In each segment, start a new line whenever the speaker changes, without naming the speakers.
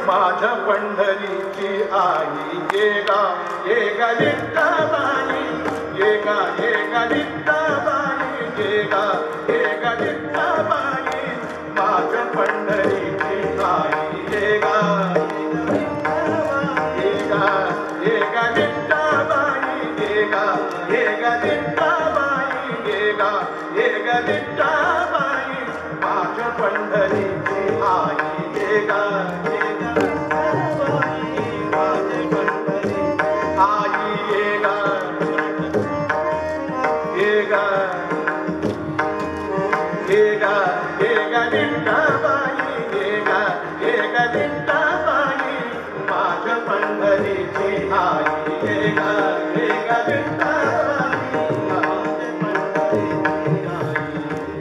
माझ्या पंढरीची आई ये गा विठ्ठलबाई ये गा विठ्ठलबाई ये गा विठ्ठलबाई माझ्या पंढरीची आई ये गा विठ्ठलबाई ये गा विठ्ठलबाई ये गा विठ्ठलबाई माझ्या पंढरीची आई ये गा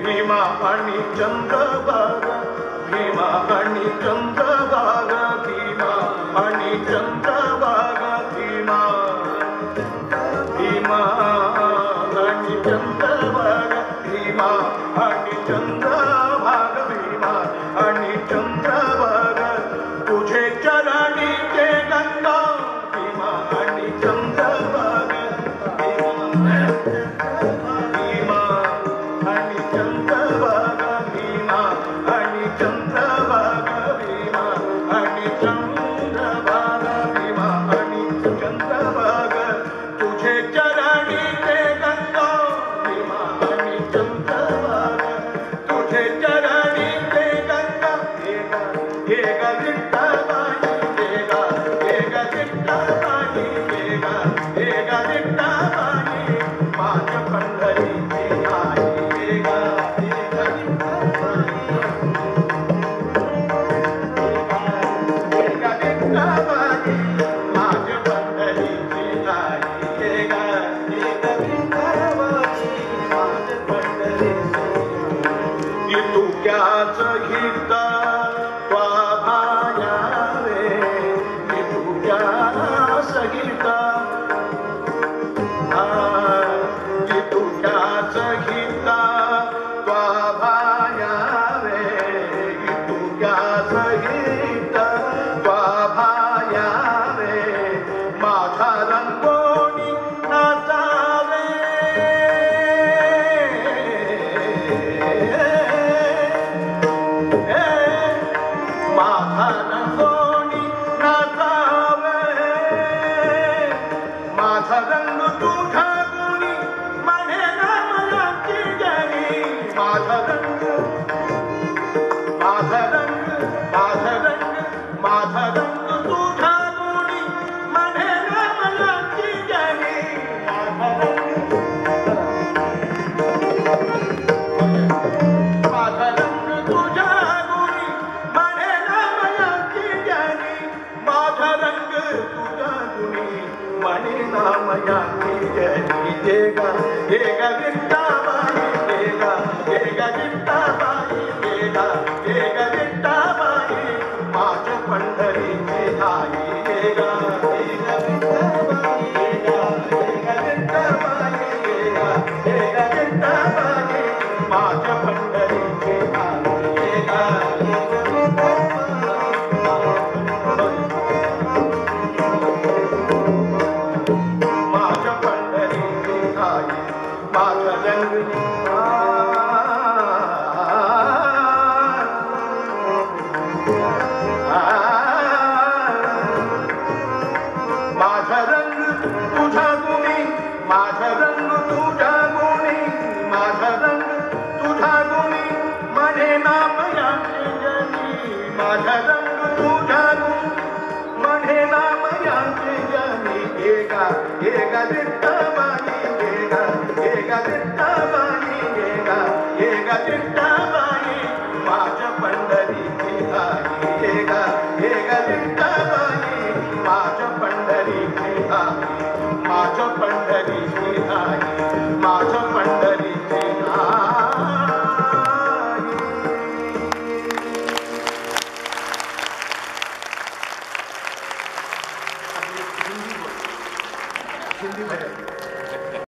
भीमा आणि चंद्रभागा भीमा आणि चंद्रभागा भीमा आणि चंद्रभागा भीमा भीमा आणि चंद्रभागा भीमा आणि चंद्रभागा भीमा आणि चंद्रभागा तुझे चरणी ते गंगा भीमा आणि चंद्रभागा भीमा आणि चंद्रभागा भीमा आणि चंद्रभागा भीमा आणि चंद्रभागा भीमा आणि चंद्रभागा तुझे चरणी ते गंगा भीमा आणि चंद्रभागा तुझे चरणी ते गंगा हे गा विठ्ठलबाई हे गा विठ्ठलबाई हे गा विठ्ठलबाई माझ्या पंढरीची आई हे गा विठ्ठलबाई माझ्या पंढरीची आई हे गा विठ्ठलबाई माझ्या पंढरीची तू क्याच गीता गीता तुझ्याच गीता त्वा भायावे तुझ्याच गीता त्वा भायावे माझा रंगोनी नाचावे माझा रंगोनी नाचावे माझा रंग तुझा गुणी म्हणे रामाची जनी माझा रंग माझा रंग माझा रंग माझा रंग तुझा गुणी म्हणे रामाची जनी माझा रंग माझा रंग तुझा गुणी म्हणे रामाची जनी माझा रंग तुझा गुणी मणि नामया जनी हे गा विठ्ठलबाई हे गा विठ्ठलबाई हे गा विठ्ठलबाई माझ्या पंढरीची आई हे गा विठ्ठलबाई हे गा विठ्ठलबाई हे गा विठ्ठलबाई माझ्या पंढरीची आई हे गा माझ्या पंढरीची आई माझ्या माझा रंग तुझा म्हणे नाम यांचे जनी हे गा विठ्ठलबाई हे गा विठ्ठलबाई हे गा विठ्ठलबाई माझ्या पंढरीची आई हे गा विठ्ठलबाई माझ्या पंढरीची आई माझ्या पंढरीची आई माझ्या पंढरीची आई हिंदी भजन